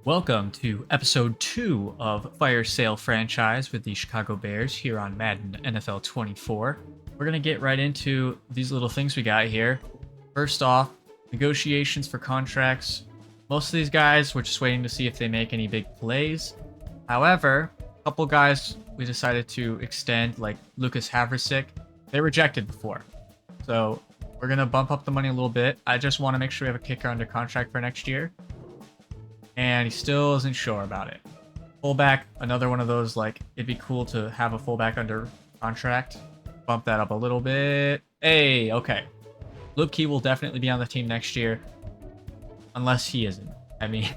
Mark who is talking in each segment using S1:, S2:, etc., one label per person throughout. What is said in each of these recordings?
S1: Welcome to episode 2 of Fire Sale Franchise with the Chicago Bears here on Madden NFL 24. We're going to get right into these little things we got here. First off, negotiations for contracts. Most of these guys, we're just waiting to see if they make any big plays. However, a couple guys we decided to extend, like Lucas Haversick, they rejected before. So we're going to bump up the money a little bit. I just want to make sure we have a kicker under contract for next year. And he still isn't sure about it. Fullback, another one of those, like, it'd be cool to have a fullback under contract. Bump that up a little bit. Hey, okay. Loopster will definitely be on the team next year. Unless he isn't. I mean,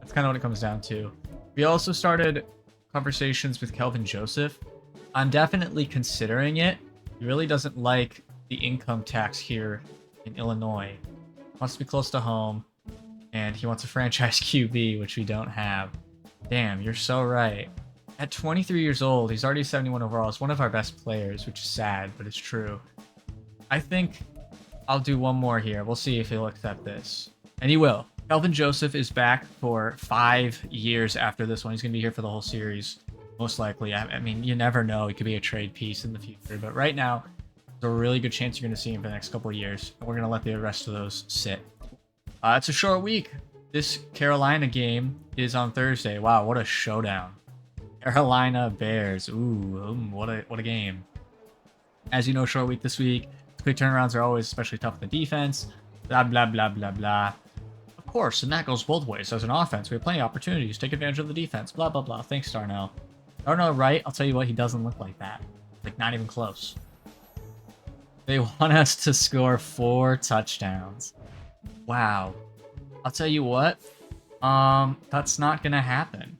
S1: that's kind of what it comes down to. We also started conversations with Kelvin Joseph. I'm definitely considering it. He really doesn't like the income tax here in Illinois. Wants to be close to home. And he wants a franchise QB, which we don't have. Damn, you're so right. At 23 years old, he's already 71 overall. He's one of our best players, which is sad, but it's true. I think I'll do one more here. We'll see if he'll accept this. And he will. Kelvin Joseph is back for 5 years after this one. He's going to be here for the whole series, most likely. I mean, you never know. He could be a trade piece in the future. But right now, there's a really good chance you're going to see him for the next couple of years. And we're going to let the rest of those sit. It's a short week. This Carolina game is on Thursday. Wow, what a showdown. Carolina Bears. Ooh, what a game. As you know, short week this week. Quick turnarounds are always especially tough in the defense. Blah, blah, blah, blah, blah. Of course, and that goes both ways. As an offense, we have plenty of opportunities. Take advantage of the defense. Blah, blah, blah. Thanks, Darnell. Darnell, right? I'll tell you what, he doesn't look like that. Like, not even close. They want us to score 4 touchdowns. Wow. I'll tell you what, that's not gonna happen.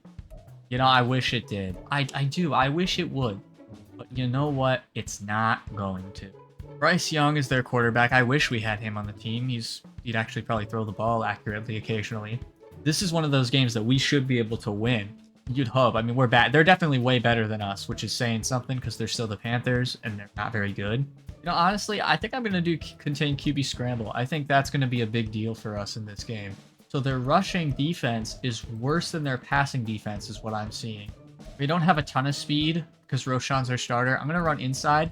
S1: You know, I wish it did. I do. I wish it would. But you know what? It's not going to. Bryce Young is their quarterback. I wish we had him on the team. He'd actually probably throw the ball accurately occasionally. This is one of those games that we should be able to win. You'd hope. I mean, we're bad. They're definitely way better than us, which is saying something because they're still the Panthers and they're not very good. You know, honestly, I think I'm going to contain QB scramble. I think that's going to be a big deal for us in this game. So their rushing defense is worse than their passing defense is what I'm seeing. We don't have a ton of speed because Roshan's our starter. I'm going to run inside,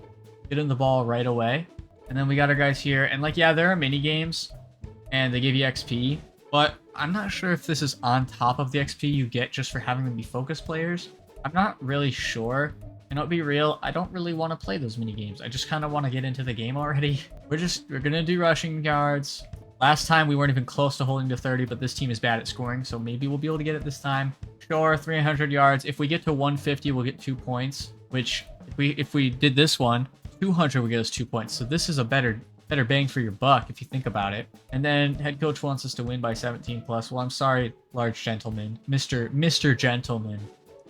S1: get him the ball right away. And then we got our guys here. And like, yeah, there are mini games and they give you XP. But I'm not sure if this is on top of the XP you get just for having them be focus players. I'm not really sure. And I'll be real, I don't really want to play those mini games. I just kind of want to get into the game already. We're going to do rushing yards. Last time we weren't even close to holding to 30, but this team is bad at scoring, so maybe we'll be able to get it this time. Sure, 300 yards. If we get to 150, we'll get 2 points, which if we did this one, 200 would get us 2 points. So this is a better bang for your buck if you think about it. And then head coach wants us to win by 17 plus. Well, I'm sorry, large gentleman, Mr. Gentleman.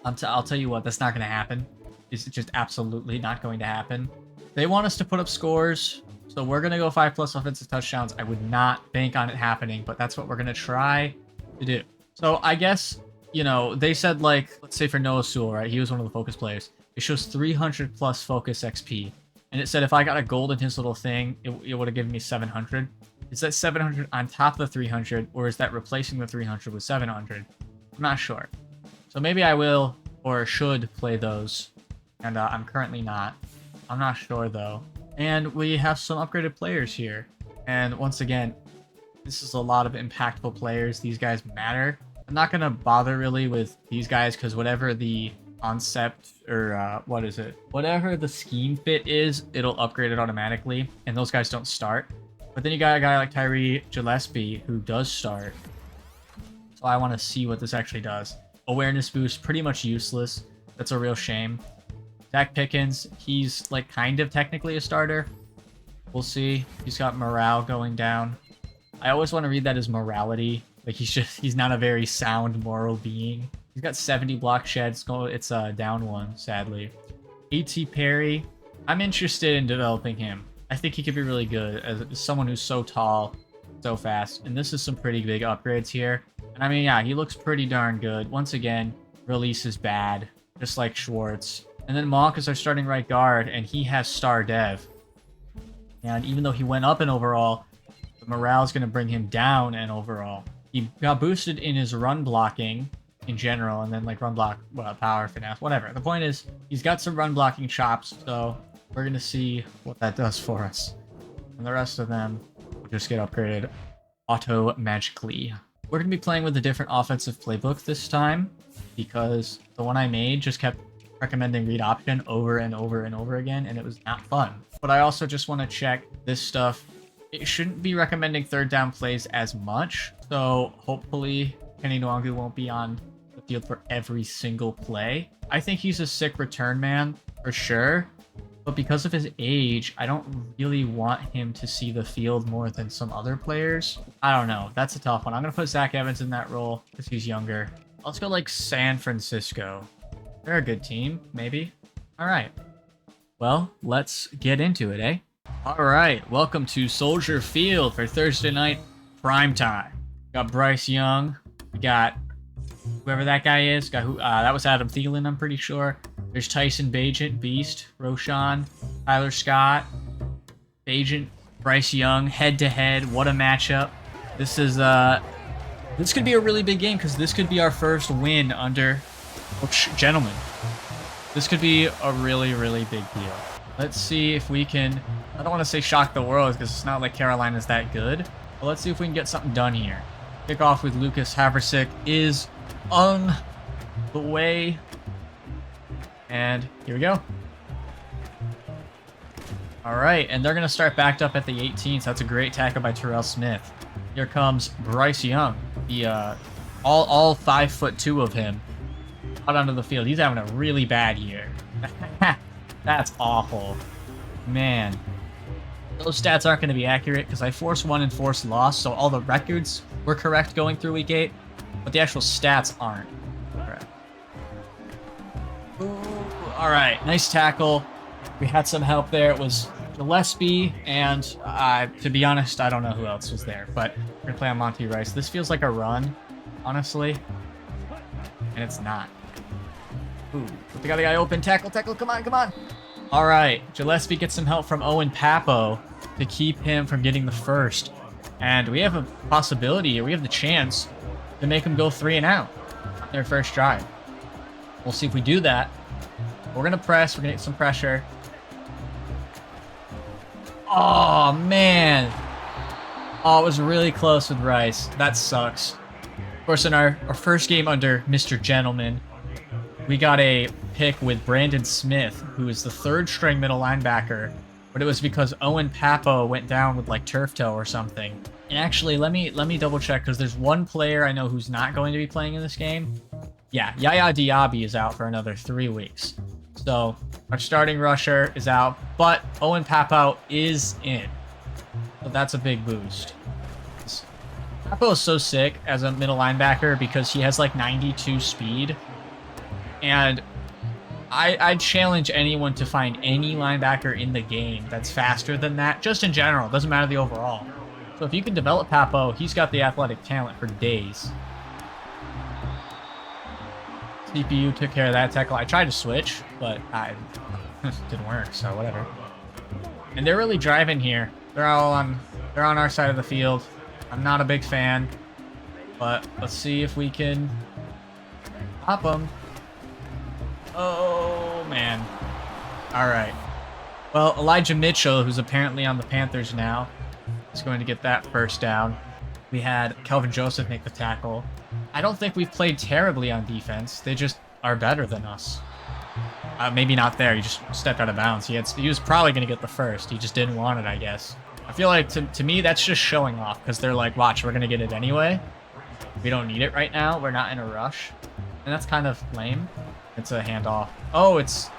S1: I'll tell you what, that's not going to happen. It's just absolutely not going to happen. They want us to put up scores, so we're going to go 5+ offensive touchdowns. I would not bank on it happening, but that's what we're going to try to do. So I guess, you know, they said, like, let's say for Noah Sewell, right? He was one of the focus players. It shows 300+ focus XP. And it said if I got a gold in his little thing, it would have given me 700. Is that 700 on top of the 300, or is that replacing the 300 with 700? I'm not sure. So maybe I will or should play those. And I'm currently not. I'm not sure, though. And we have some upgraded players here. And once again, this is a lot of impactful players. These guys matter. I'm not going to bother really with these guys because whatever the concept or whatever the scheme fit is, it'll upgrade it automatically. And those guys don't start. But then you got a guy like Tyree Gillespie who does start. So I want to see what this actually does. Awareness boost, pretty much useless. That's a real shame. Dak Pickens, he's like kind of technically a starter. We'll see. He's got morale going down. I always want to read that as morality. Like he's not a very sound moral being. He's got 70 block sheds. It's a down one, sadly. A.T. Perry, I'm interested in developing him. I think he could be really good as someone who's so tall, so fast. And this is some pretty big upgrades here. And I mean, yeah, he looks pretty darn good. Once again, release is bad, just like Schwartz. And then Monk is our starting right guard, and he has star dev. And even though he went up in overall, the morale is going to bring him down in overall. He got boosted in his run blocking in general, and then like run block, well, power, finesse, whatever. The point is, he's got some run blocking chops, so we're gonna see what that does for us. And the rest of them will just get upgraded auto-magically. We're gonna be playing with a different offensive playbook this time, because the one I made just kept recommending read option over and over and over again, and it was not fun. But I also just want to check this stuff. It shouldn't be recommending third down plays as much, so hopefully Kenny Nwangu won't be on the field for every single play. I think he's a sick return man for sure, but because of his age, I don't really want him to see the field more than some other players. I don't know. That's a tough one. I'm going to put Zach Evans in that role because he's younger. Let's go like San Francisco. They're a good team, maybe. All right. Well, let's get into it, eh? All right. Welcome to Soldier Field for Thursday night primetime. Got Bryce Young. We got whoever that guy is. Got who? That was Adam Thielen, I'm pretty sure. There's Tyson Bagent, Beast, Roshan, Tyler Scott, Bagent, Bryce Young, head-to-head. What a matchup. This could be a really big game because this could be our first win under... Gentlemen, this could be a really, really big deal. Let's see if we can... I don't want to say shock the world because it's not like Carolina's that good. But let's see if we can get something done here. Kick off with Lucas Haversick is on the way. And here we go. All right, and they're going to start backed up at the 18th. That's a great tackle by Terrell Smith. Here comes Bryce Young. The all 5'2" of him out onto the field. He's having a really bad year. That's awful. Man. Those stats aren't going to be accurate because I forced one and forced loss, so all the records were correct going through week 8, but the actual stats aren't correct. Ooh, all right, nice tackle. We had some help there. It was Gillespie, and to be honest, I don't know who else was there, but we're going to play on Monty Rice. This feels like a run, honestly, and it's not. Ooh, we got a guy open. Tackle, come on. All right, Gillespie gets some help from Owen Papo to keep him from getting the first. And we have a possibility, we have the chance to make him go 3 and out on their first drive. We'll see if we do that. We're going to press. We're going to get some pressure. Oh, man. Oh, it was really close with Rice. That sucks. Of course, in our first game under Mr. Gentleman, we got a pick with Brandon Smith, who is the 3rd string middle linebacker, but it was because Owen Papo went down with like turf toe or something. And actually, let me double check because there's one player I know who's not going to be playing in this game. Yeah, Yaya Diaby is out for another 3 weeks. So our starting rusher is out, but Owen Papo is in. So that's a big boost. Papo is so sick as a middle linebacker because he has like 92 speed. And I'd challenge anyone to find any linebacker in the game that's faster than that, just in general. It doesn't matter the overall. So if you can develop Papo, he's got the athletic talent for days. CPU took care of that tackle. I tried to switch, but it didn't work, so whatever. And they're really driving here. They're on our side of the field. I'm not a big fan, but let's see if we can pop them. Oh, man. All right. Well, Elijah Mitchell, who's apparently on the Panthers now, is going to get that first down. We had Kelvin Joseph make the tackle. I don't think we've played terribly on defense. They just are better than us. Maybe not there. He just stepped out of bounds. He was probably going to get the first. He just didn't want it, I guess. I feel like, to me, that's just showing off because they're like, watch, we're going to get it anyway. We don't need it right now. We're not in a rush. And that's kind of lame. It's a handoff. Oh, it's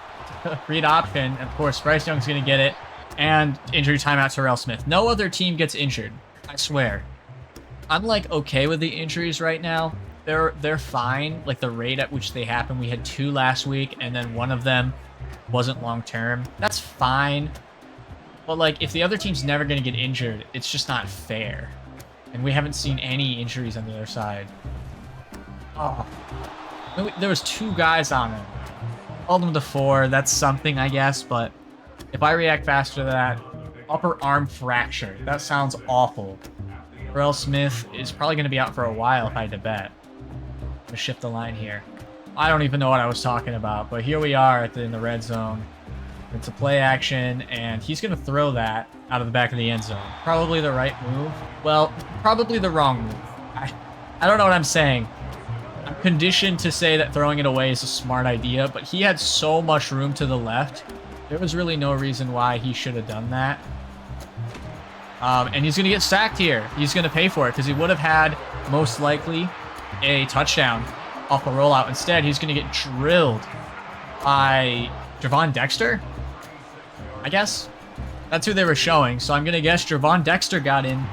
S1: read option. Of course, Bryce Young's going to get it. And injury timeout, Terrell Smith. No other team gets injured. I swear. I'm like okay with the injuries right now. They're fine. Like the rate at which they happen. We had 2 last week, and then one of them wasn't long term. That's fine. But like if the other team's never going to get injured, it's just not fair. And we haven't seen any injuries on the other side. Oh. There was 2 guys on him. Called him to 4. That's something, I guess. But if I react faster to that, upper arm fracture. That sounds awful. Terrell Smith is probably going to be out for a while if I had to bet. I'm going to shift the line here. I don't even know what I was talking about, but here we are in the red zone. It's a play action, and he's going to throw that out of the back of the end zone. Probably the right move. Well, probably the wrong move. I don't know what I'm saying. I'm conditioned to say that throwing it away is a smart idea, but he had so much room to the left. There was really no reason why he should have done that. And he's going to get sacked here. He's going to pay for it because he would have had, most likely, a touchdown off a rollout. Instead, he's going to get drilled by Javon Dexter, I guess. That's who they were showing. So I'm going to guess Javon Dexter got in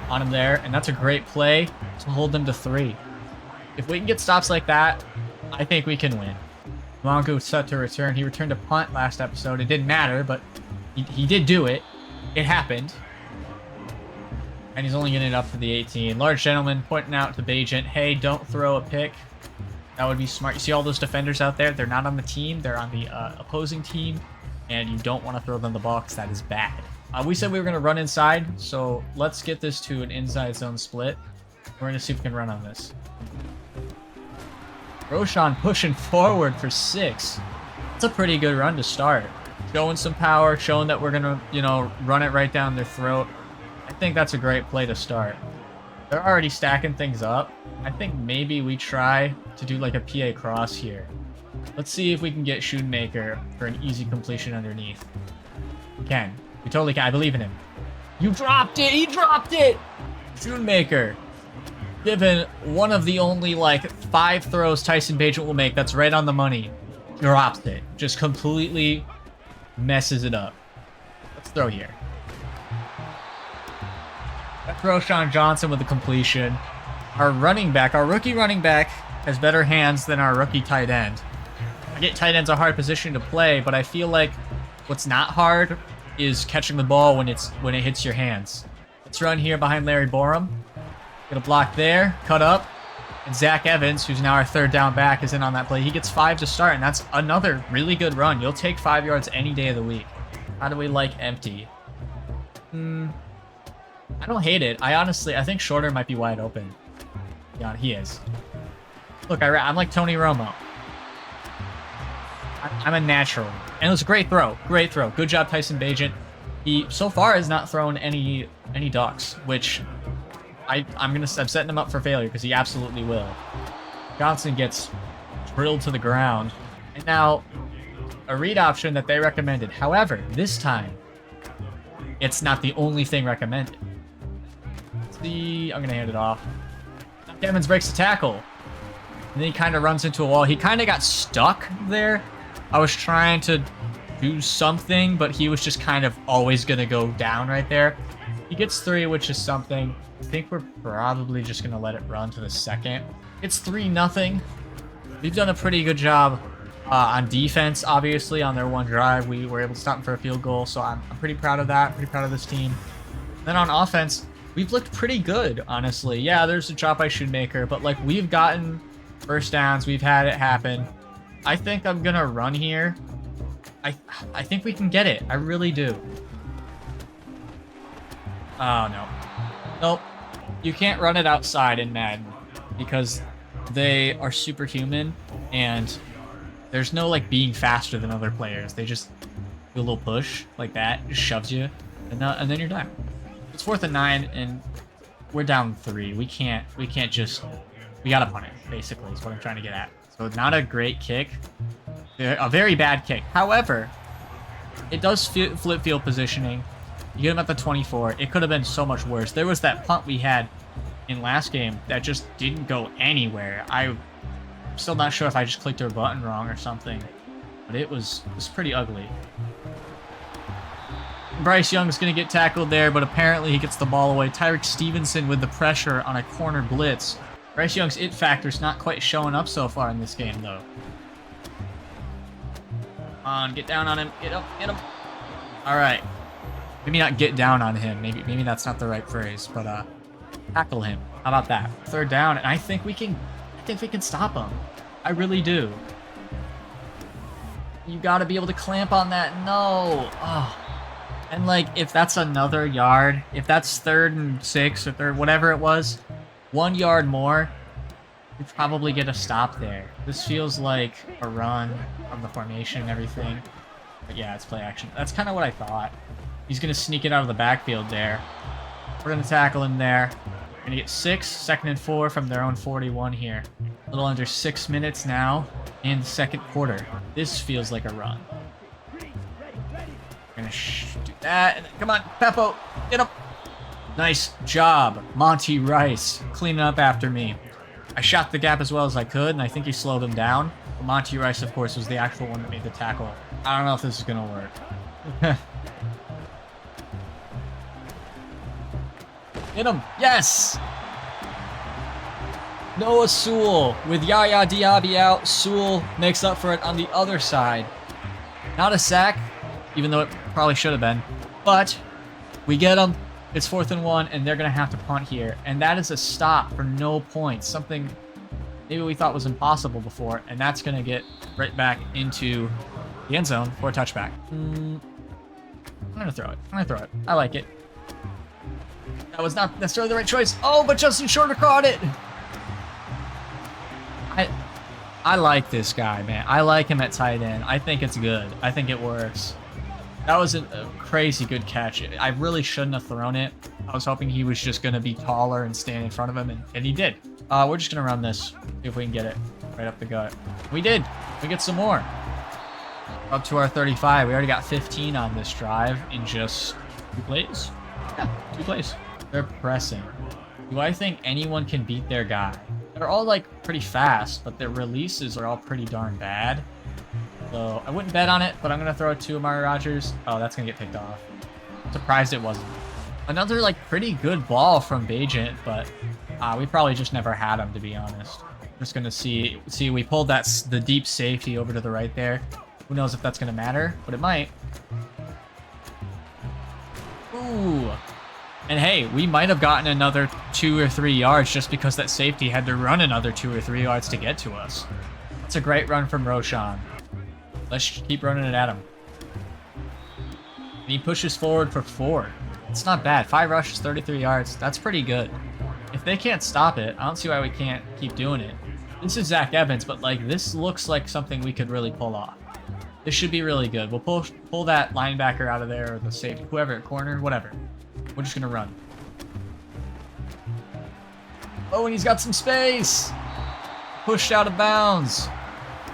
S1: on him there, and that's a great play to hold them to 3. If we can get stops like that, I think we can win. Mongo set to return. He returned a punt last episode. It didn't matter, but he did do it. It happened. And he's only getting it up to the 18. Large gentleman pointing out to Bajent, hey, don't throw a pick. That would be smart. You see all those defenders out there? They're not on the team. They're on the opposing team. And you don't want to throw them the ball because that is bad. We said we were going to run inside, so let's get this to an inside zone split. We're going to see if we can run on this. Roshan pushing forward for 6. That's a pretty good run to start. Showing some power, showing that we're going to, run it right down their throat. I think that's a great play to start. They're already stacking things up. I think maybe we try to do like a PA cross here. Let's see if we can get Shoemaker for an easy completion underneath. We can. We totally can. I believe in him. You dropped it! He dropped it! Shoemaker. Given one of the only, 5 throws Tyson Bajent will make that's right on the money. Drops it. Just completely messes it up. Let's throw here. That's Roshan Johnson with the completion. Our rookie running back, has better hands than our rookie tight end. I get tight end's a hard position to play, but I feel like what's not hard is catching the ball when it hits your hands. Let's run here behind Larry Borum. Get a block there, cut up. And Zach Evans, who's now our 3rd down back, is in on that play. He gets 5 to start, and that's another really good run. You'll take 5 yards any day of the week. How do we like empty? I don't hate it. I think Shorter might be wide open. Yeah, he is. Look, I'm like Tony Romo. I'm a natural. And it was a great throw. Great throw. Good job, Tyson Bajent. He, so far, has not thrown any ducks, which I'm setting him up for failure because he absolutely will. Johnson gets drilled to the ground. And now, a read option that they recommended. However, this time, it's not the only thing recommended. I'm going to hand it off. Evans breaks the tackle. And then he kind of runs into a wall. He kind of got stuck there. I was trying to do something, but he was just kind of always going to go down right there. He gets 3, which is something. I think we're probably just going to let it run to the 2nd. It's 3-0. We've done a pretty good job on defense, obviously. On their one drive, we were able to stop them for a field goal, so I'm pretty proud of that. Pretty proud of this team. Then on offense, we've looked pretty good, honestly. Yeah, there's a drop by Shoemaker, but we've gotten first downs. We've had it happen. I think I'm going to run here. I think we can get it. I really do. Oh, no. Nope. You can't run it outside in Madden because they are superhuman and there's no, being faster than other players. They just do a little push like that, just shoves you, and then you're done. It's 4th and 9, and we're down 3. We can't just... We gotta punt it, basically, is what I'm trying to get at. So not a great kick. A very bad kick. However, it does flip field positioning. You get him at the 24. It could have been so much worse. There was that punt we had in last game that just didn't go anywhere. I'm still not sure if I just clicked a button wrong or something. But it was pretty ugly. Bryce Young's going to get tackled there, but apparently he gets the ball away. Tyreek Stevenson with the pressure on a corner blitz. Bryce Young's it factor's not quite showing up so far in this game, though. Come on, get down on him. Get up, get him. All right. Maybe not get down on him. Maybe that's not the right phrase, but tackle him. How about that? 3rd down, and I think we can stop him. I really do. You got to be able to clamp on that. No. Oh. And, like, if that's another yard, if that's 3rd and 6 or third, whatever it was, 1 yard more, we probably get a stop there. This feels like a run from the formation and everything. But yeah, it's play action. That's kind of what I thought. He's going to sneak it out of the backfield there. We're going to tackle him there. We're going to get 6, 2nd and 4 from their own 41 here. A little under 6 minutes now in the second quarter. This feels like a run. We're going to do that. And come on, Peppo, get him. Nice job, Monty Rice, cleaning up after me. I shot the gap as well as I could, and I think he slowed him down. But Monty Rice, of course, was the actual one that made the tackle. I don't know if this is going to work. Hit him. Yes! Noah Sewell with Yaya Diaby out. Sewell makes up for it on the other side. Not a sack, even though it probably should have been. But we get him. It's 4th and 1, and they're going to have to punt here. And that is a stop for no points. Something maybe we thought was impossible before. And that's going to get right back into the end zone for a touchback. I'm going to throw it. I like it. That was not necessarily the right choice. Oh, but Justin Shorter caught it. I like this guy, man. I like him at tight end. I think it's good. I think it works. That was a crazy good catch. I really shouldn't have thrown it. I was hoping he was just going to be taller and stand in front of him, and he did. We're just going to run this, see if we can get it right up the gut. We did. We get some more. Up to our 35. We already got 15 on this drive in just 2 plays. Yeah, 2 plays. They're pressing. Do I think anyone can beat their guy? They're all, like, pretty fast, but their releases are all pretty darn bad. So I wouldn't bet on it, but I'm going to throw it to Amari Rodgers. Oh, that's going to get picked off. I'm surprised it wasn't. Another, like, pretty good ball from Bajent, but we probably just never had him, to be honest. I'm just going to see, we pulled the deep safety over to the right there. Who knows if that's going to matter, but it might. Ooh. And hey, we might have gotten another 2 or 3 yards just because that safety had to run another 2 or 3 yards to get to us. That's a great run from Roshan. Let's keep running it at him. And he pushes forward for 4. It's not bad. 5 rushes, 33 yards. That's pretty good. If they can't stop it, I don't see why we can't keep doing it. This is Zach Evans, but like this looks like something we could really pull off. This should be really good. We'll pull that linebacker out of there, or the safety, whoever at corner, whatever. We're just gonna run. Oh, and he's got some space. Pushed out of bounds.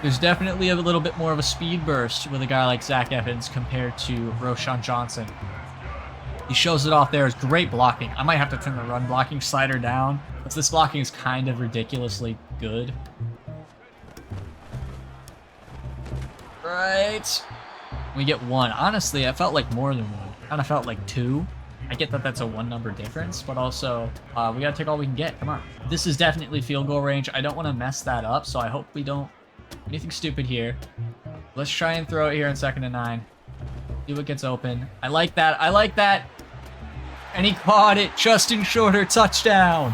S1: There's definitely a little bit more of a speed burst with a guy like Zach Evans compared to Roshan Johnson. He shows it off there. It's great blocking. I might have to turn the run blocking slider down, because this blocking is kind of ridiculously good. Right. We get 1. Honestly, I felt like more than 1. Kind of felt like 2. I get that that's a 1 number difference, but also we gotta take all we can get. Come on. This is definitely field goal range. I don't want to mess that up, so I hope we don't do anything stupid here. Let's try and throw it here in 2nd and 9. See what gets open. I like that. I like that. And he caught it. Justin Shorter, touchdown.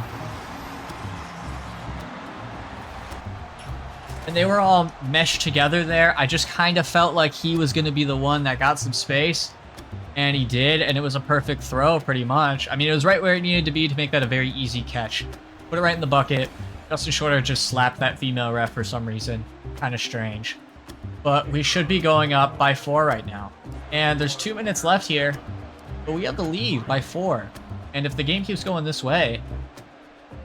S1: And they were all meshed together there. I just kind of felt like he was going to be the one that got some space. And he did, and it was a perfect throw, pretty much. I mean, it was right where it needed to be to make that a very easy catch. Put it right in the bucket. Justin Shorter just slapped that female ref for some reason. Kind of strange. But we should be going up by 4 right now. And there's 2 minutes left here. But we have the lead by 4. And if the game keeps going this way,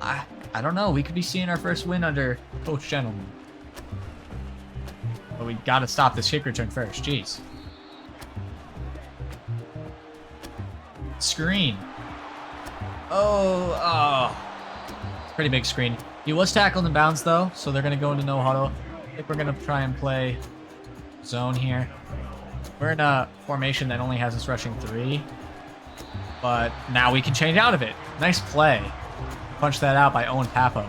S1: I don't know. We could be seeing our first win under Coach Gentleman. But we got to stop this kick return first. Jeez. Screen. Oh. Pretty big screen. He was tackled in bounds, though, so they're going to go into no huddle. I think we're going to try and play zone here. We're in a formation that only has us rushing 3. But now we can change out of it. Nice play. Punch that out by Owen Papo.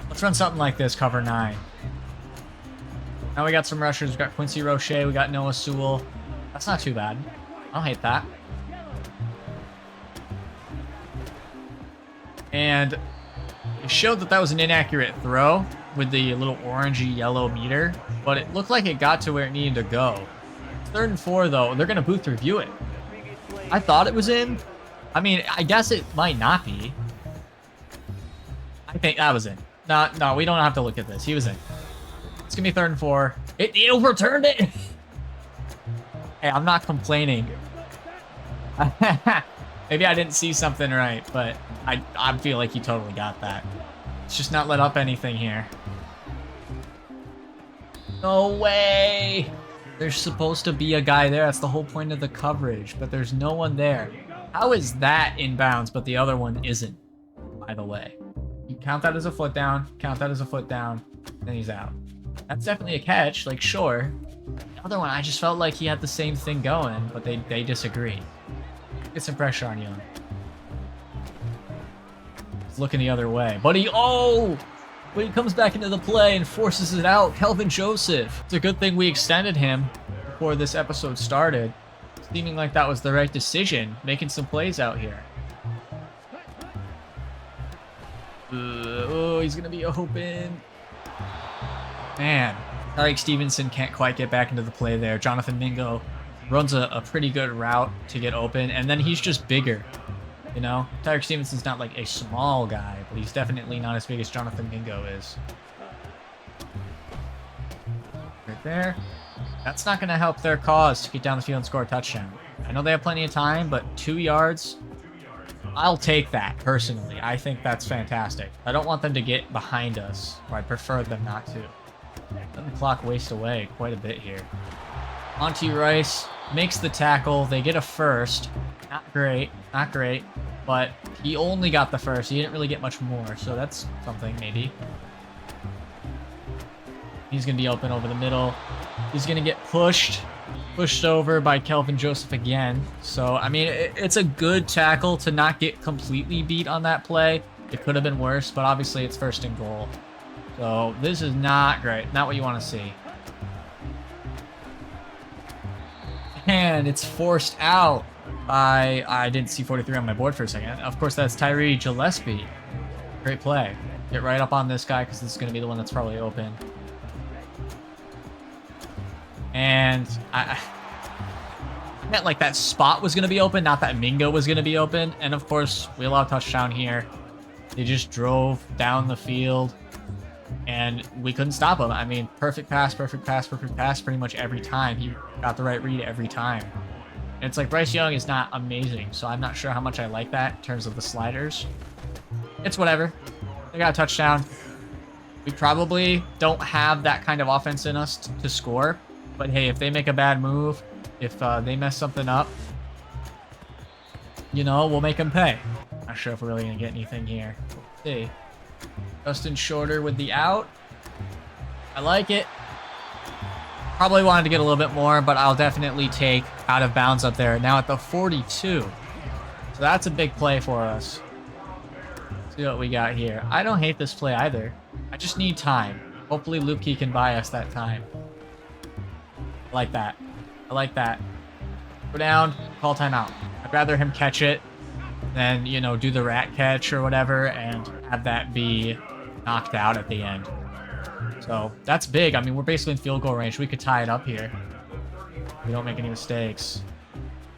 S1: Let's run something like this, cover 9. Now we got some rushers. We got Quincy Roche. We got Noah Sewell. That's not too bad. I don't hate that. And it showed that was an inaccurate throw with the little orangey yellow meter, but it looked like it got to where it needed to go. 3rd and 4, though. They're going to booth review it. I thought it was in. I mean, I guess it might not be. I think that was in. No, we don't have to look at this. He was in. It's gonna be 3rd and 4. It overturned it. Hey, I'm not complaining. Maybe I didn't see something right, but I feel like he totally got that. Let's just not let up anything here. No way! There's supposed to be a guy there. That's the whole point of the coverage, but there's no one there. How is that inbounds, but the other one isn't, by the way? You count that as a foot down, count that as a foot down, then he's out. That's definitely a catch, like, sure. The other one, I just felt like he had the same thing going, but they disagree. Get some pressure on Young. He's looking the other way. But he comes back into the play and forces it out. Kelvin Joseph. It's a good thing we extended him before this episode started. Seeming like that was the right decision. Making some plays out here. He's going to be open. Man. Tyreek Stevenson can't quite get back into the play there. Jonathan Mingo runs a pretty good route to get open, and then he's just bigger, you know? Tyreek Stevenson's not like a small guy, but he's definitely not as big as Jonathan Mingo is. Right there. That's not going to help their cause to get down the field and score a touchdown. I know they have plenty of time, but 2 yards, I'll take that, personally. I think that's fantastic. I don't want them to get behind us, or I prefer them not to. Let the clock waste away quite a bit here. Monty Rice makes the tackle. They get a first. Not great, but he only got the first. He didn't really get much more, so that's something, maybe. He's going to be open over the middle. He's going to get pushed over by Kelvin Joseph again. So, I mean, it's a good tackle to not get completely beat on that play. It could have been worse, but obviously it's 1st and goal. So, this is not great. Not what you want to see. And it's forced out by, I didn't see 43 on my board for a second. Of course, that's Tyree Gillespie. Great play. Get right up on this guy because this is going to be the one that's probably open. And I meant like that spot was going to be open, not that Mingo was going to be open. And of course, we allow a touchdown here. They just drove down the field and we couldn't stop him. I mean, perfect pass pretty much every time. He got the right read every time. And it's like Bryce Young is not amazing, so I'm not sure how much I like that in terms of the sliders. It's whatever. They got a touchdown. We probably don't have that kind of offense in us to score. But hey, if they make a bad move, if they mess something up, you know, we'll make them pay. Not sure if we're really going to get anything here. Let's see. Justin Shorter with the out. I like it. Probably wanted to get a little bit more, but I'll definitely take out of bounds up there. Now at the 42. So that's a big play for us. Let's see what we got here. I don't hate this play either. I just need time. Hopefully Lupke can buy us that time. I like that. I like that. Go down, call timeout. I'd rather him catch it than, you know, do the rat catch or whatever and have that be knocked out at the end. So that's big. I mean, we're basically in field goal range. We could tie it up here. We don't make any mistakes.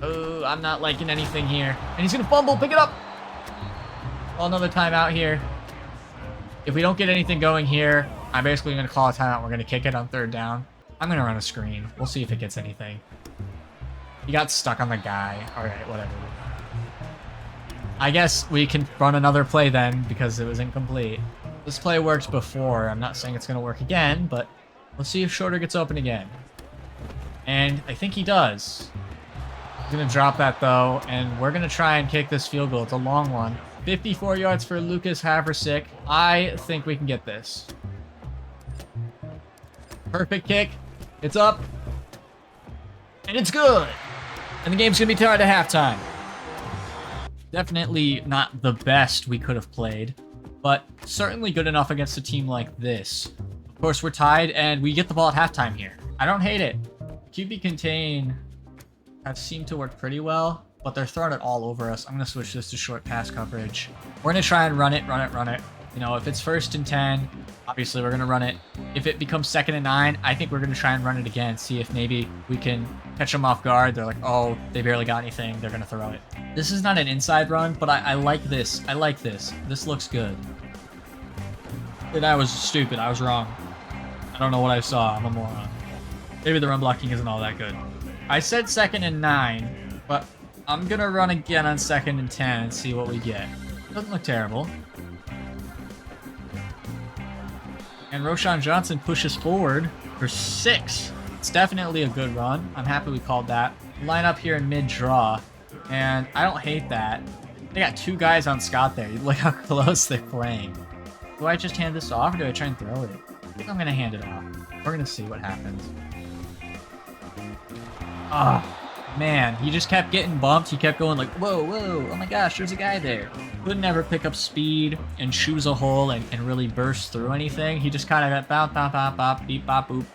S1: Oh, I'm not liking anything here. And he's going to fumble. Pick it up. Call another timeout here. If we don't get anything going here, I'm basically going to call a timeout. We're going to kick it on 3rd down. I'm going to run a screen. We'll see if it gets anything. He got stuck on the guy. All right, whatever. I guess we can run another play then because it was incomplete. This play worked before. I'm not saying it's going to work again, but let's see if Shorter gets open again. And I think he does. He's going to drop that, though, and we're going to try and kick this field goal. It's a long one. 54 yards for Lucas Haversick. I think we can get this. Perfect kick. It's up. And it's good. And the game's going to be tied at halftime. Definitely not the best we could have played, but certainly good enough against a team like this. Of course, we're tied, and we get the ball at halftime here. I don't hate it. QB contain have seemed to work pretty well, but they're throwing it all over us. I'm going to switch this to short pass coverage. We're going to try and run it. You know, if it's 1st and 10, obviously we're going to run it. If it becomes 2nd and 9, I think we're going to try and run it again. See if maybe we can catch them off guard. They're like, oh, they barely got anything. They're going to throw it. This is not an inside run, but I like this. I like this. This looks good. And I was stupid. I was wrong. I don't know what I saw. I'm a moron. Maybe the run blocking isn't all that good. I said 2nd and 9, but I'm going to run again on 2nd and 10 and see what we get. Doesn't look terrible. And Roschon Johnson pushes forward for 6. It's definitely a good run. I'm happy we called that. Line up here in mid-draw, and I don't hate that. They got 2 guys on Scott there. Look how close they're playing. Do I just hand this off, or do I try and throw it? I think I'm going to hand it off. We're going to see what happens. Oh, man. He just kept getting bumped. He kept going like, whoa, whoa, oh my gosh, there's a guy there. Couldn't ever pick up speed and choose a hole and really burst through anything. He just kind of got bop, bop, bop, bop, beep, bop, boop.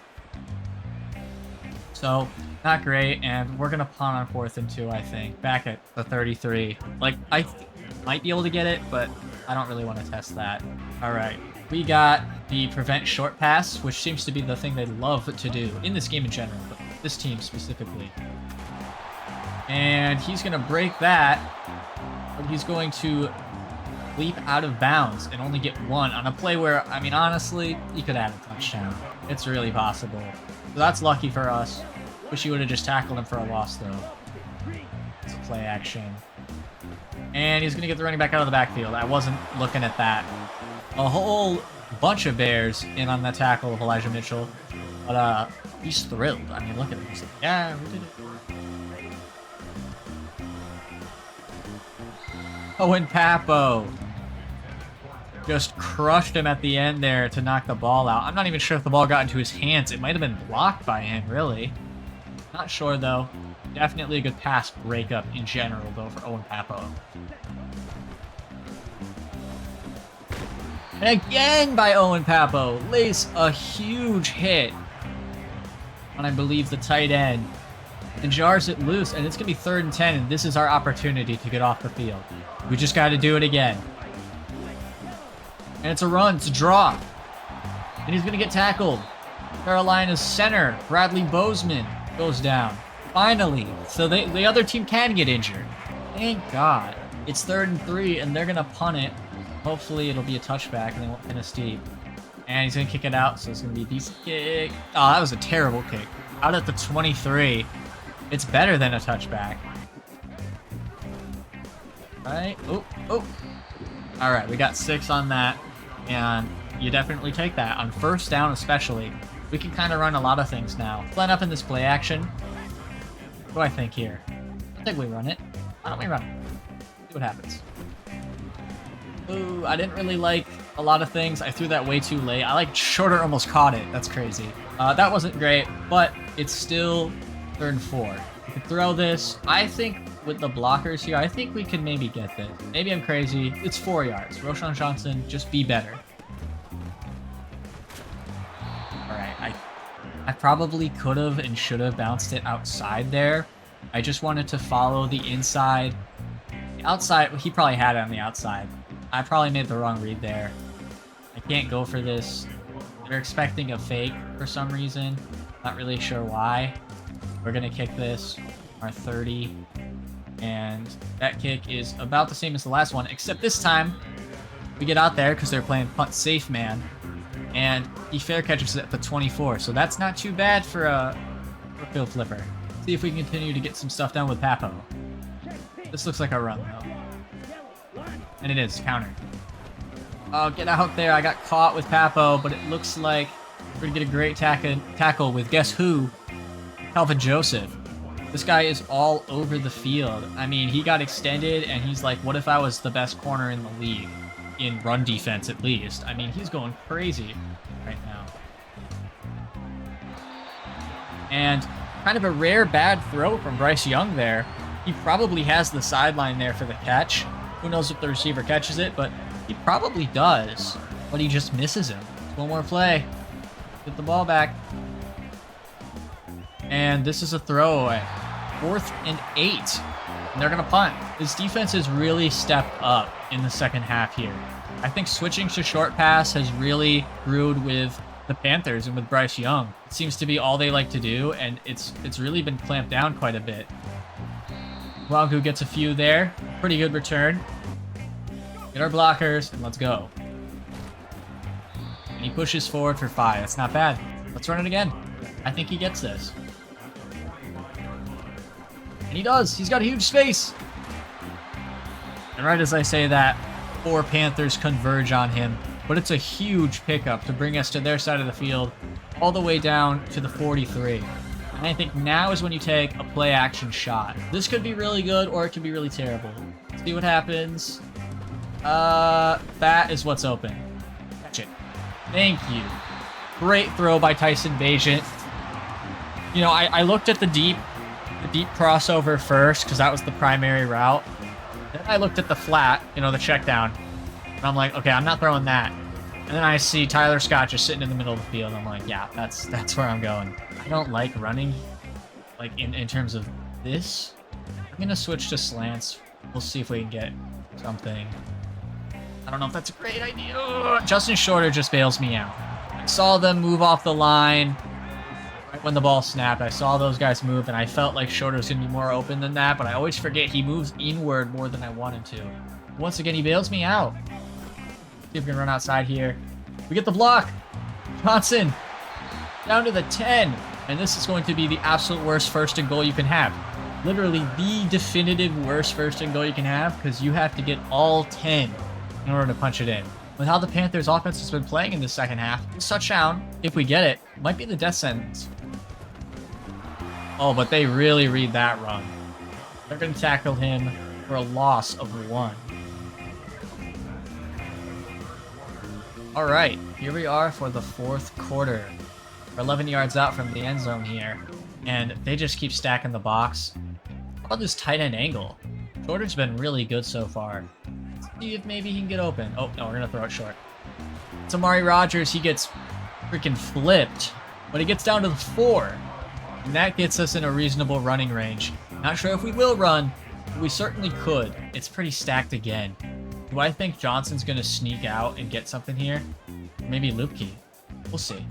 S1: So, not great, and we're going to punt on 4th and 2, I think. Back at the 33. Like, I might be able to get it, but I don't really want to test that. All right. We got the prevent short pass, which seems to be the thing they love to do in this game in general, but this team specifically. And he's going to break that, but he's going to leap out of bounds and only get 1 on a play where, I mean, honestly, he could add a touchdown. It's really possible. So that's lucky for us. Wish he would have just tackled him for a loss, though. It's a play action. And he's going to get the running back out of the backfield. I wasn't looking at that. A whole bunch of Bears in on that tackle of Elijah Mitchell. But he's thrilled. I mean, look at him. He's like, yeah, we did it. Owen Papo just crushed him at the end there to knock the ball out. I'm not even sure if the ball got into his hands. It might have been blocked by him, really. Not sure, though. Definitely a good pass breakup in general, though, for Owen Papo. And again by Owen Papo. Lays a huge hit on, I believe, the tight end. And jars it loose, and it's going to be 3rd and 10, and this is our opportunity to get off the field. We just got to do it again. And it's a run. It's a draw. And he's going to get tackled. Carolina's center, Bradley Bozeman, goes down. Finally. So the other team can get injured. Thank God. It's 3rd and 3, and they're going to punt it. Hopefully it'll be a touchback, and they won't pin us deep. And he's going to kick it out, so it's going to be a decent kick. Oh, that was a terrible kick. Out at the 23. It's better than a touchback. Right? Oh, oh. All right, we got 6 on that, and you definitely take that. On 1st down especially, we can kind of run a lot of things now. Line up in this play action. What do I think here? I think we run it. Why don't we run it? See what happens. Ooh, I didn't really like a lot of things. I threw that way too late. I like shorter almost caught it. That's crazy. That wasn't great, but it's still 3rd and 4. We can throw this. I think with the blockers here, I think we can maybe get this. Maybe I'm crazy. It's 4 yards. Roschon Johnson, just be better. All right, I probably could have and should have bounced it outside there. I just wanted to follow the inside. The outside, he probably had it on the outside. I probably made the wrong read there. I can't go for this. They're expecting a fake for some reason. Not really sure why. We're going to kick this, our 30. And that kick is about the same as the last one, except this time we get out there because they're playing punt safe man. And he fair catches it at the 24. So that's not too bad for a field flipper. See if we can continue to get some stuff done with Papo. This looks like a run, though. And it is. Counter. Oh, get out there. I got caught with Papo, but it looks like we're going to get a great tackle with guess who? Calvin Joseph. This guy is all over the field. I mean, he got extended, and he's like, what if I was the best corner in the league? In run defense, at least. I mean, he's going crazy right now. And kind of a rare bad throw from Bryce Young there. He probably has the sideline there for the catch. Who knows if the receiver catches it, but he probably does. But he just misses him. One more play. Get the ball back. And this is a throwaway. 4th and 8. And they're going to punt. This defense has really stepped up in the second half here. I think switching to short pass has really brewed with the Panthers and with Bryce Young. It seems to be all they like to do, and it's really been clamped down quite a bit. Wagu gets a few there. Pretty good return. Get our blockers, and let's go. And he pushes forward for 5. That's not bad. Let's run it again. I think he gets this. And he does. He's got a huge space. And right as I say that, 4 Panthers converge on him. But it's a huge pickup to bring us to their side of the field, all the way down to the 43. And I think now is when you take a play action shot. This could be really good or it could be really terrible. See what happens. That is what's open. Catch it. Thank you. Great throw by Tyson Bagent. You know, I looked at the deep crossover first because that was the primary route. Then I looked at the flat, you know, the check down. And I'm like, okay, I'm not throwing that. And then I see Tyler Scott just sitting in the middle of the field. I'm like, yeah, that's where I'm going. I don't like running, like in terms of this. I'm gonna switch to slants. We'll see if we can get something. I don't know if that's a great idea. Ugh. Justin Shorter just bails me out. I saw them move off the line right when the ball snapped. I saw those guys move, and I felt like Shorter was gonna be more open than that. But I always forget he moves inward more than I want him to. Once again, he bails me out. See if we can run outside here. We get the block. Johnson down to the 10. And this is going to be the absolute worst first and goal you can have. Literally the definitive worst first and goal you can have because you have to get all 10 in order to punch it in. With how the Panthers offense has been playing in the second half, this touchdown, if we get it, might be the death sentence. Oh, but they really read that run. They're going to tackle him for a loss of 1. All right, here we are for the 4th quarter. We're 11 yards out from the end zone here, and they just keep stacking the box. How about this tight end angle? Shorter's been really good so far. Let's see if maybe he can get open. Oh, no, we're going to throw it short. It's Amari Rogers. He gets freaking flipped, but he gets down to the 4, and that gets us in a reasonable running range. Not sure if we will run, but we certainly could. It's pretty stacked again. Do I think Johnson's going to sneak out and get something here? Maybe Loopkey. We'll see.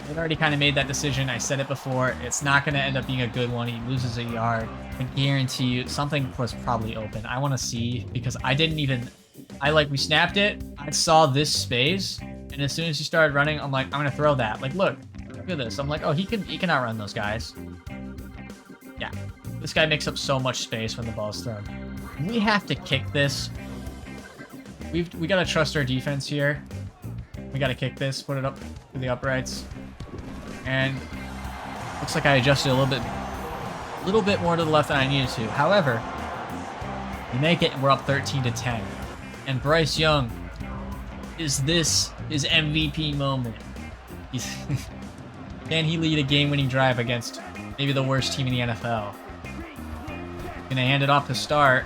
S1: I've already kind of made that decision. I said it before. It's not going to end up being a good one. He loses a yard. I guarantee you something was probably open. I want to see because I didn't even... we snapped it. I saw this space. And as soon as he started running, I'm like, I'm going to throw that. Like, look at this. I'm like, oh, he can outrun those guys. Yeah. This guy makes up so much space when the ball's thrown. We have to kick this. We got to trust our defense here. We got to kick this, put it up to the uprights. And looks like I adjusted a little bit more to the left than I needed to. However, we make it and we're up 13-10. And Bryce Young, is this his MVP moment? Can he lead a game-winning drive against maybe the worst team in the NFL? Gonna hand it off to start.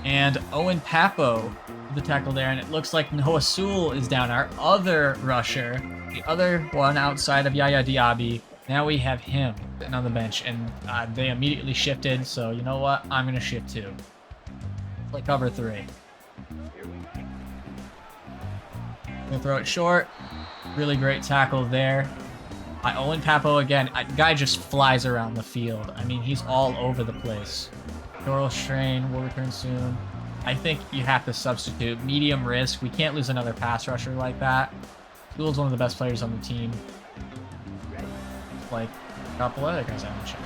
S1: And Owen Papo, the tackle there, and it looks like Noah Sewell is down, our other rusher, the other one outside of Yaya Diaby. Now we have him sitting on the bench, and they immediately shifted, so you know what? I'm gonna shift too. Play cover 3. Gonna throw it short. Really great tackle there. Owen Papo again. Guy just flies around the field. I mean, he's all over the place. Doral strain will return soon. I think you have to substitute. Medium risk. We can't lose another pass rusher like that. Sewell's one of the best players on the team. Like a couple other guys I mentioned.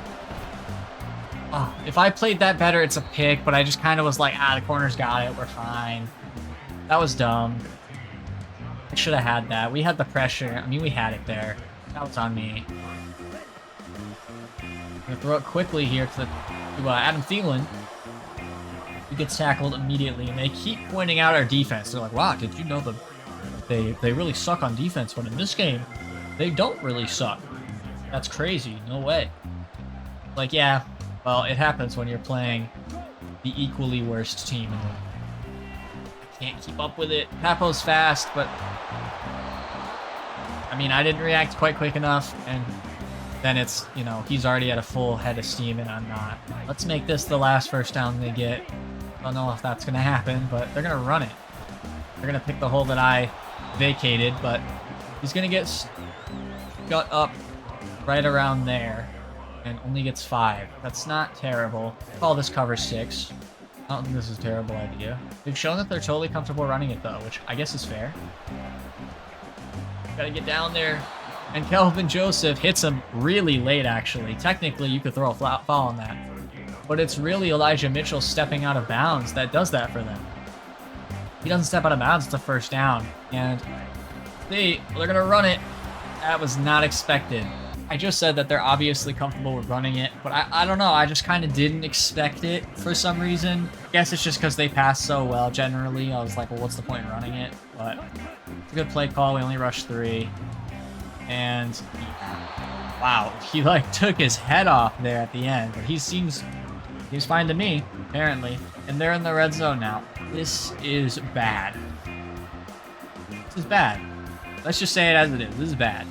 S1: Oh, if I played that better, it's a pick, but I just kind of was like, the corner's got it. We're fine. That was dumb. I should have had that. We had the pressure. I mean, we had it there. That was on me. I'm gonna throw it quickly here to Adam Thielen. He gets tackled immediately, and they keep pointing out our defense. They're like, wow, did you know they really suck on defense, but in this game, they don't really suck. That's crazy. No way. Like, yeah, well, it happens when you're playing the equally worst team in the league. I can't keep up with it. Papo's fast, but I mean, I didn't react quite quick enough, and then it's, you know, he's already at a full head of steam, and I'm not. Let's make this the last first down they get. Don't know if that's going to happen, but they're going to run it. They're going to pick the hole that I vacated, but he's going to get got up right around there and only gets 5. That's not terrible. Call this cover 6. I don't think this is a terrible idea. They've shown that they're totally comfortable running it, though, which I guess is fair. Gotta get down there. And Kelvin Joseph hits him really late, actually. Technically, you could throw a flat foul on that. But it's really Elijah Mitchell stepping out of bounds that does that for them. He doesn't step out of bounds, it's a first down. And they're going to run it. That was not expected. I just said that they're obviously comfortable with running it, but I don't know. I just kind of didn't expect it for some reason. I guess it's just because they pass so well generally. I was like, well, what's the point in running it? But it's a good play call. We only rushed 3. And wow, he like took his head off there at the end. But he seems fine to me, apparently. And they're in the red zone now. This is bad. This is bad. Let's just say it as it is. This is bad.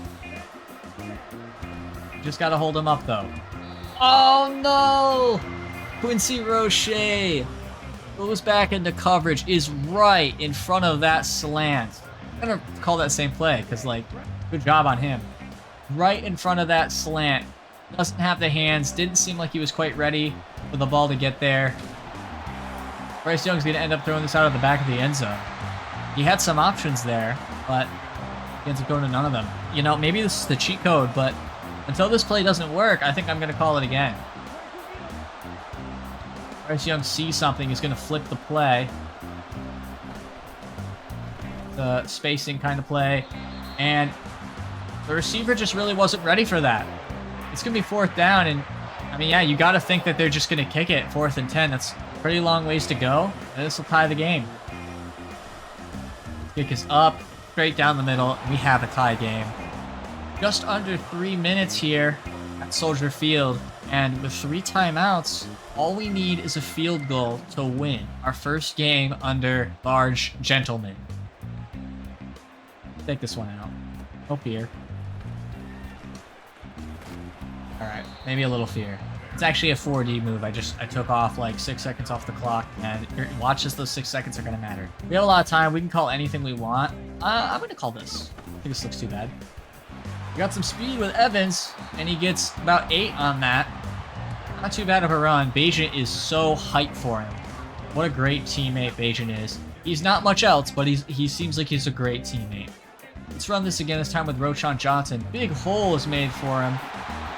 S1: Just gotta hold him up, though. Oh, no! Quincy Roche goes back into coverage, is right in front of that slant. I'm gonna call that same play, because, like, good job on him. Right in front of that slant. Doesn't have the hands. Didn't seem like he was quite ready for the ball to get there. Bryce Young's gonna end up throwing this out of the back of the end zone. He had some options there, but he ends up going to none of them. You know, maybe this is the cheat code, but until this play doesn't work, I think I'm going to call it again. Bryce Young sees something. He's going to flip the play. The spacing kind of play. And the receiver just really wasn't ready for that. It's going to be 4th down. And, I mean, yeah, you got to think that they're just going to kick it 4th and 10. That's a pretty long ways to go. And this will tie the game. Kick is up. Straight down the middle. We have a tie game. Just under 3 minutes here at Soldier Field, and with 3 timeouts, all we need is a field goal to win our first game under Large Gentleman. Take this one out. No fear. Alright, maybe a little fear. It's actually a 4D move. I took off like 6 seconds off the clock, and watch as those 6 seconds are going to matter. We have a lot of time. We can call anything we want. I'm going to call this. I think this looks too bad. We got some speed with Evans, and he gets about 8 on that. Not too bad of a run. Bajan is so hyped for him. What a great teammate Bajan is. He's not much else, but he seems like he's a great teammate. Let's run this again, this time with Roschon Johnson. Big hole is made for him,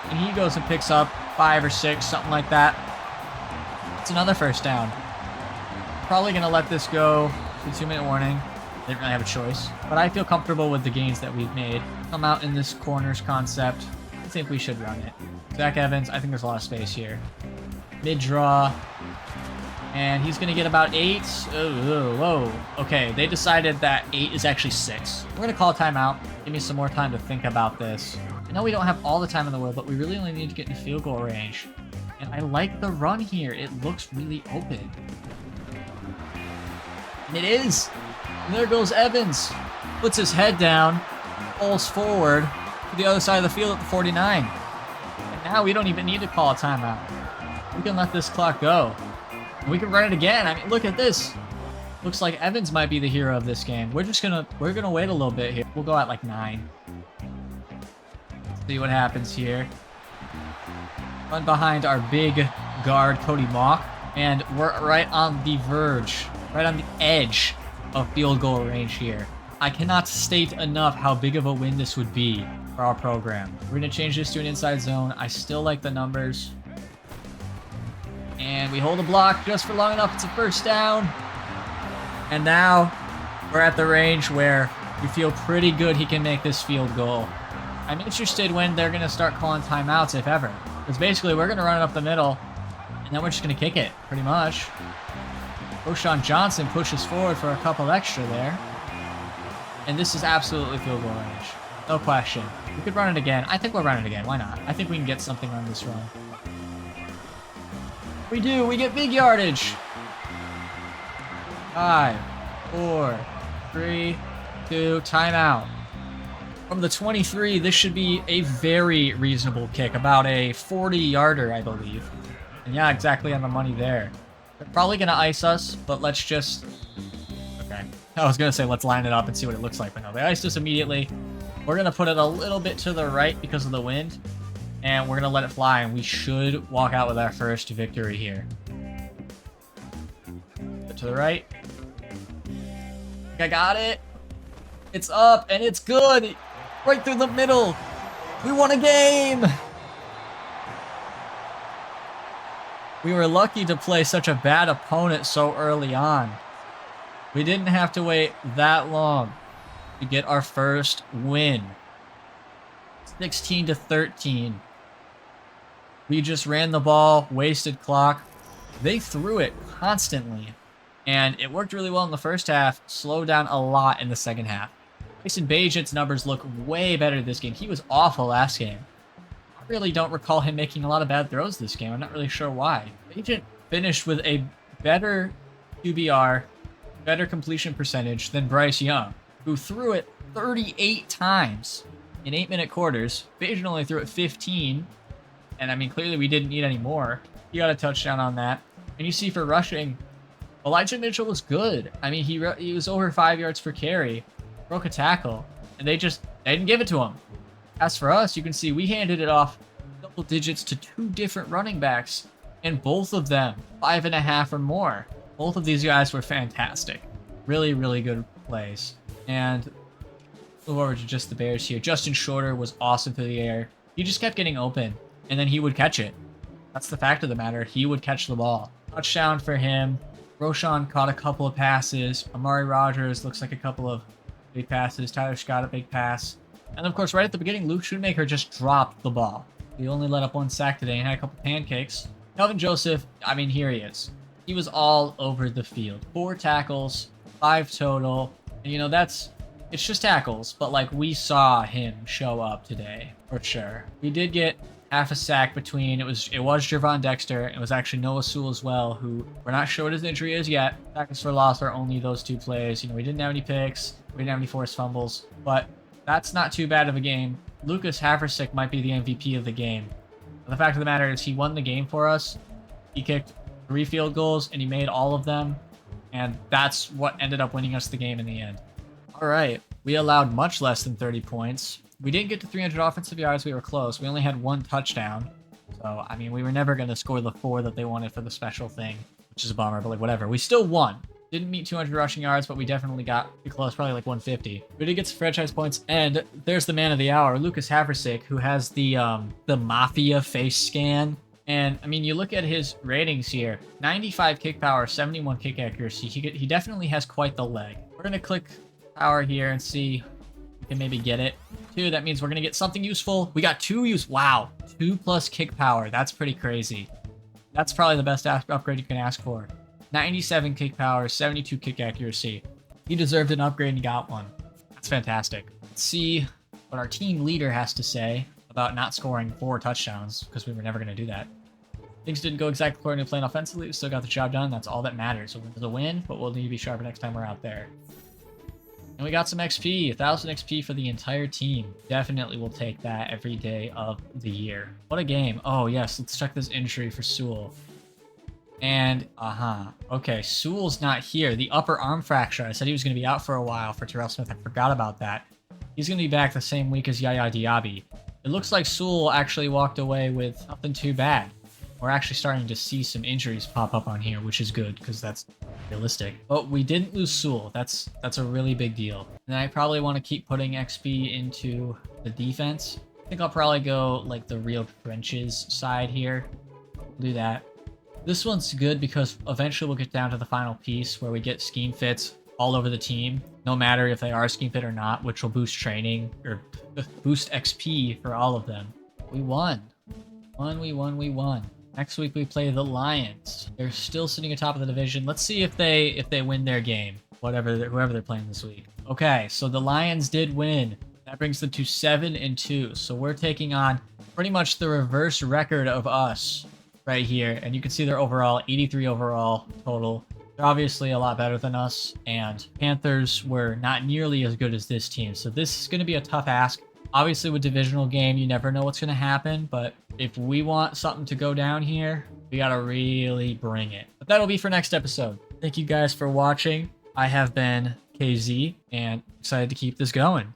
S1: and he goes and picks up 5 or 6, something like that. It's another first down. Probably going to let this go. 2-minute warning. Didn't really have a choice. But I feel comfortable with the gains that we've made. Come out in this corners concept. I think we should run it. Zach Evans, I think there's a lot of space here. Mid-draw. And he's going to get about 8. Oh, whoa. Okay, they decided that 8 is actually 6. We're going to call a timeout. Give me some more time to think about this. I know we don't have all the time in the world, but we really only need to get in field goal range. And I like the run here. It looks really open. And it is. And there goes Evans. Puts his head down. Pulls forward to the other side of the field at the 49. And now we don't even need to call a timeout. We can let this clock go. And we can run it again. I mean, look at this. Looks like Evans might be the hero of this game. We're gonna wait a little bit here. We'll go at like 9. See what happens here. Run behind our big guard, Cody Mock. And we're right on the verge, right on the edge of field goal range here. I cannot state enough how big of a win this would be for our program. We're going to change this to an inside zone. I still like the numbers. And we hold a block just for long enough. It's a first down. And now we're at the range where we feel pretty good he can make this field goal. I'm interested when they're going to start calling timeouts, if ever. Because basically we're going to run it up the middle, and then we're just going to kick it, pretty much. Roschon Johnson pushes forward for a couple extra there. And this is absolutely field goal range. No question. We could run it again. I think we'll run it again. Why not? I think we can get something on this run. We do. We get big yardage. 5, 4, 3, 2, timeout. From the 23, this should be a very reasonable kick. About a 40-yarder, I believe. And yeah, exactly on the money there. They're probably going to ice us, but let's just... Okay. I was going to say let's line it up and see what it looks like, but no, they iced us immediately. We're going to put it a little bit to the right because of the wind, and we're going to let it fly, and we should walk out with our first victory here. To the right. I got it. It's up, and it's good. Right through the middle. We won a game. We were lucky to play such a bad opponent so early on. We didn't have to wait that long to get our first win. 16-13. We just ran the ball, wasted clock. They threw it constantly. And it worked really well in the first half, slowed down a lot in the second half. Mason Bajent's numbers look way better this game. He was awful last game. I really don't recall him making a lot of bad throws this game. I'm not really sure why. Bajent finished with a better QBR, better completion percentage than Bryce Young, who threw it 38 times in 8-minute quarters. Bajent only threw it 15. And I mean, clearly we didn't need any more. He got a touchdown on that. And you see for rushing, Elijah Mitchell was good. I mean, he was over 5 yards per carry, broke a tackle, and they didn't give it to him. As for us, you can see we handed it off double digits to 2 different running backs, and both of them 5.5 or more. Both of these guys were fantastic. Really, really good plays. And move over to just the Bears here. Justin Shorter was awesome through the air. He just kept getting open, and then he would catch it. That's the fact of the matter. He would catch the ball. Touchdown for him. Roshan caught a couple of passes. Amari Rogers looks like a couple of big passes. Tyler Scott a big pass. And of course, right at the beginning, Luke Schoonmaker just dropped the ball. He only let up 1 sack today and had a couple pancakes. Kelvin Joseph, I mean, here he is. He was all over the field. 4 tackles, 5 total. And you know, it's just tackles, but like we saw him show up today for sure. We did get half a sack between, it was Javon Dexter, it was actually Noah Sewell as well, who we're not sure what his injury is yet. Tackles for loss are only those 2 plays. You know, we didn't have any picks, we didn't have any forced fumbles, but that's not too bad of a game. Lucas Haversick might be the MVP of the game. But the fact of the matter is he won the game for us. He kicked 3 field goals and he made all of them, and that's what ended up winning us the game in the end. All right, we allowed much less than 30 points. We didn't get to 300 offensive yards. We were close. We only had 1 touchdown. So, I mean, we were never going to score the 4 that they wanted for the special thing, which is a bummer, but like whatever. We still won. Didn't meet 200 rushing yards, but we definitely got pretty close, probably like 150. We did get some franchise points, and there's the man of the hour, Lucas Haversick, who has the Mafia face scan. And, I mean, you look at his ratings here. 95 kick power, 71 kick accuracy. He definitely has quite the leg. We're going to click power here and see we can maybe get it. 2, that means we're going to get something useful. We got 2 use. Wow. 2 plus kick power. That's pretty crazy. That's probably the best upgrade you can ask for. 97 kick power, 72 kick accuracy. He deserved an upgrade and he got one. That's fantastic. Let's see what our team leader has to say about not scoring 4 touchdowns, because we were never going to do that. Things didn't go exactly according to plan offensively. We still got the job done. That's all that matters. It was a win, but we'll need to be sharper next time we're out there. And we got some XP, 1,000 XP for the entire team. Definitely will take that every day of the year. What a game. Oh, yes, let's check this injury for Sewell. And, okay, Sewell's not here. The upper arm fracture. I said he was going to be out for a while for Terrell Smith. I forgot about that. He's going to be back the same week as Yaya Diaby. It looks like Sewell actually walked away with nothing too bad. We're actually starting to see some injuries pop up on here, which is good, because that's realistic. But we didn't lose Sewell. That's a really big deal. And I probably want to keep putting XP into the defense. I think I'll probably go, like, the real trenches side here. Do that. This one's good because eventually we'll get down to the final piece where we get scheme fits all over the team, no matter if they are scheme fit or not, which will boost training or boost XP for all of them. We won. We won. Next week we play the Lions. They're still sitting atop of the division. Let's see if they win their game, whoever they're playing this week. Okay, so the Lions did win. That brings them to 7-2. So we're taking on pretty much the reverse record of us right here, and you can see their overall 83 overall total. They're obviously a lot better than us, and Panthers were not nearly as good as this team. So this is going to be a tough ask. Obviously, with divisional game, you never know what's going to happen, but if we want something to go down here, We gotta really bring it. But that'll be for next episode. Thank you guys for watching. I have been KZ and excited to keep this going.